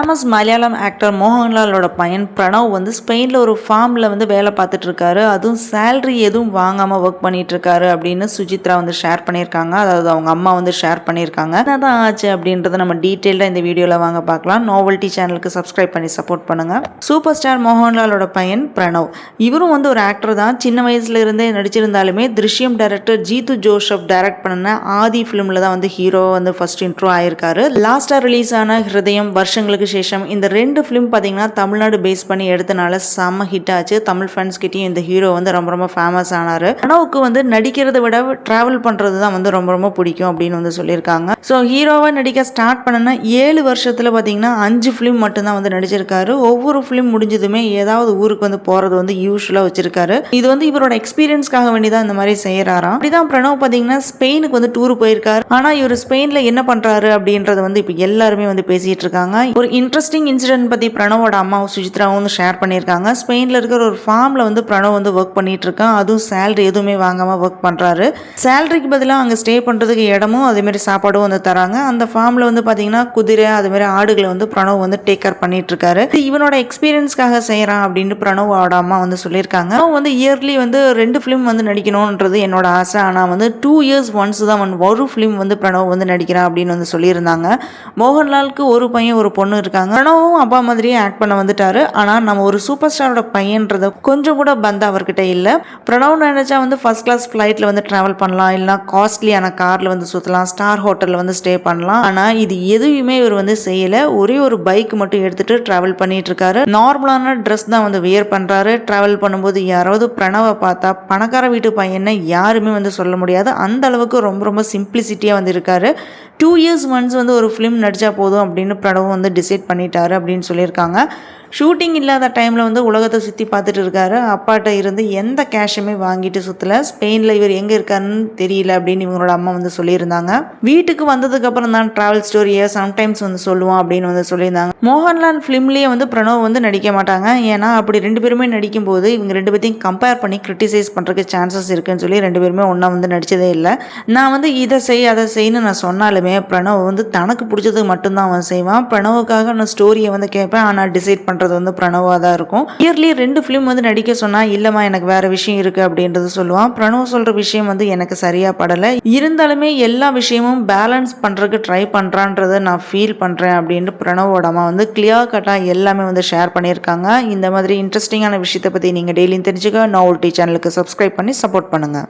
Famous Malayalam actor மோகன்லாலோட பையன் பிரணவ் வந்து ஸ்பெயினில் ஒரு ஃபார்மில் வந்து வேலை பார்த்துட்டு இருக்காரு. அதுவும் சேலரி எதுவும் வாங்காமல் ஒர்க் பண்ணிட்டு இருக்காரு அப்படின்னு சுஜித்ரா வந்து ஷேர் பண்ணியிருக்காங்க. அதாவது அவங்க அம்மா வந்து ஷேர் பண்ணியிருக்காங்க. என்னதான் ஆச்சு அப்படின்றத நம்ம டீட்டெயிலாக இந்த வீடியோவில் வாங்க பார்க்கலாம். நோவல்டி சேனலுக்கு சப்ஸ்கிரைப் பண்ணி சப்போர்ட் பண்ணுங்க. சூப்பர் ஸ்டார் மோகன்லாலோட பையன் பிரணவ், இவரும் வந்து ஒரு ஆக்டர் தான். சின்ன வயசுல இருந்தே நடிச்சிருந்தாலுமே திருஷ்யம் டைரக்டர் ஜீத்து ஜோசப் டைரக்ட் பண்ண ஆதி ஃபிலிமில் தான் வந்து ஹீரோ வந்து ஃபர்ஸ்ட் இன்ட்ரோ ஆயிருக்காரு. லாஸ்ட்டாக ரிலீஸ் ஆன ஹிருதயம் வருஷங்களுக்கு சேஷம் இந்த ரெண்டு ஃபிலிம் பார்த்தீங்கன்னா தமிழ்நாடு பேஸ் பண்ணி எடுத்தனால செம்ம ஹிட் ஆச்சு. தமிழ் ஃபேன்ஸ் கிட்டயும் இந்த ஹீரோ வந்து ரொம்ப ரொம்ப ஃபேமஸ் ஆனாரு. பிரணவுக்கு வந்து நடிக்கிறத விட டிராவல் பண்றது தான் வந்து ரொம்ப ரொம்ப பிடிக்கும் அப்படின்னு வந்து சொல்லியிருக்காங்க. ஸோ ஹீரோவா நடிக்க ஸ்டார்ட் பண்ணனா 7 வருஷத்துல பார்த்தீங்கன்னா 5 ஃபிலிம் மட்டும்தான் வந்து நடிச்சிருக்காரு. ஒவ்வொரு ஃபிலிம் முடிஞ்சதுமே ஏதாவது ஊருக்கு வந்து போறது வந்து யூஸ்வலா வச்சிருக்காரு. இது வந்து இவரோட எக்ஸ்பீரியன்ஸ்க்காக வேண்டி தான் இந்த மாதிரி செய்யறாராம். அப்படிதான் பிரணவ் பார்த்தீங்கன்னா ஸ்பெயினுக்கு வந்து டூர் போயிருக்காரு. ஆனா இவர் ஸ்பெயின்ல என்ன பண்றாரு அப்படின்றது வந்து இப்போ எல்லாருமே வந்து பேசிட்டு இருக்காங்க. ஒரு இன்ட்ரெஸ்டிங் இன்சிடென்ட் பத்தி பிரணவோட அம்மாவும் சுஜித்ராவும் வந்து ஷேர் பண்ணியிருக்காங்க. ஸ்பெயின்ல இருக்கிற ஒரு ஃபார்ம்ல வந்து பிரணவ் வந்து ஒர்க் பண்ணிட்டு இருக்கான். அதுவும் சேலரி எதுவுமே வாங்காம ஒர்க் பண்றாரு. சேலரிக்கு பதிலாக அங்கே ஸ்டே பண்றதுக்கு இடமும் அதே மாதிரி சாப்பாடும் வந்து தராங்க. அந்த ஃபார்ம்ல வந்து பாத்தீங்கன்னா குதிரை அதே மாதிரி ஆடுகளை வந்து பிரணவ் வந்து டேக் கேர் பண்ணிட்டு இருக்காரு. இவனோட எக்ஸ்பீரியன்ஸ்க்காக செய்யறான் அப்படின்னு பிரணவோட அம்மா வந்து சொல்லியிருக்காங்க. வந்து இயர்லி வந்து 2 ஃபிலிம் வந்து நடிக்கணும்ன்றது என்னோட ஆசை. ஆனா வந்து 2 இயர்ஸ் ஒன்ஸ் தான் வந்து ஒரு ஃபிலிம் வந்து பிரணவ் வந்து நடிக்கிறான் அப்படின்னு வந்து சொல்லியிருந்தாங்க. மோகன்லாலுக்கு ஒரு பையன் ஒரு பொண்ணு இருக்காங்க. பிரணவும் அப்பா மாதிரியே ஆக்ட் பண்ண வந்துட்டாரு. ஆனா நம்ம ஒரு சூப்பர் ஸ்டாரோட பையன்றத கொஞ்சம் கூட பந்தா அவர்கிட்ட இல்ல. பிரணவ் நினைச்சா வந்து ஃபர்ஸ்ட் கிளாஸ் ஃபிளைட்ல வந்து டிராவல் பண்ணலாம், இல்லைன்னா காஸ்ட்லியான கார்ல வந்து சுத்தலாம், ஸ்டார் ஹோட்டல்ல வந்து ஸ்டே பண்ணலாம். ஆனா இது எதுவுமே இவர் வந்து செய்யல. ஒரே ஒரு பைக் மட்டும் எடுத்துட்டு டிராவல் பண்ணிட்டு இருக்காரு. நார்மலான ட்ரெஸ் தான் வந்து வியர் பண்றாரு. டிராவல் பண்ணும்போது யாராவது பிரணவை பார்த்தா பணக்கார வீட்டு பையனை யாருமே வந்து சொல்ல முடியாது. அந்த அளவுக்கு ரொம்ப ரொம்ப சிம்பிளிசிட்டியா வந்து இருக்காரு. 2 இயர்ஸ் ஒன்ஸ் வந்து ஒரு ஃபிலிம் நடிச்சா போதும் அப்படின்னு பிரணவ் வந்து டிசைட் பண்ணிட்டாரு அப்படின்னு சொல்லியிருக்காங்க. ஷூட்டிங் இல்லாத டைமில் வந்து உலகத்தை சுற்றி பார்த்துட்டு இருக்காரு. அப்பாட்ட இருந்து எந்த கேஷுமே வாங்கிட்டு சுற்றல. ஸ்பெயினில் இவர் எங்கே இருக்காருன்னு தெரியல அப்படின்னு இவங்களோட அம்மா வந்து சொல்லியிருந்தாங்க. வீட்டுக்கு வந்ததுக்கு அப்புறம் தான் ட்ராவல் ஸ்டோரியை சம்டைம்ஸ் வந்து சொல்லுவோம் அப்படின்னு வந்து சொல்லியிருந்தாங்க. மோகன்லால் ஃபிலிம்லேயே வந்து பிரணவ் வந்து நடிக்க மாட்டாங்க. ஏன்னா அப்படி 2 பேருமே நடிக்கும் போது இவங்க 2 பேர்த்தையும் கம்பேர் பண்ணி கிரிட்டிசைஸ் பண்ணுறதுக்கு சான்சஸ் இருக்குன்னு சொல்லி 2 பேருமே ஒன்றா வந்து நடிச்சதே இல்லை. நான் வந்து இதை செய் அதை செய்யன்னு நான் சொன்னாலுமே பிரணவ் வந்து தனக்கு பிடிச்சது மட்டும்தான் அவன் செய்வான். பிரணவுக்காக நான் ஸ்டோரியை வந்து கேட்பேன். ஆனால் டிசைட் பண்ணுறது வந்து பிரணவா தான் இருக்கும். இயர்லி 2 ஃபிலிம் வந்து நடிக்க சொன்னா இல்லம்மா எனக்கு வேற விஷயம் இருக்கு அப்படின்றது சொல்லுவான். பிரணவ் சொல்ற விஷயம் வந்து எனக்கு சரியா படல. இருந்தாலுமே எல்லா விஷயமும் பேலன்ஸ் பண்றதுக்கு ட்ரை பண்றான்றதை நான் ஃபீல் பண்றேன் அப்படின்னு பிரணவோட அம்மா வந்து கிளியர் கட்டா எல்லாமே வந்து ஷேர் பண்ணியிருக்காங்க. இந்த மாதிரி இன்ட்ரெஸ்டிங்கான விஷயத்தை பத்தி நீங்க டெய்லியும் தெரிஞ்சுக்க நோவல்டி சேனலுக்கு சப்ஸ்கிரைப் பண்ணி சப்போர்ட் பண்ணுங்க.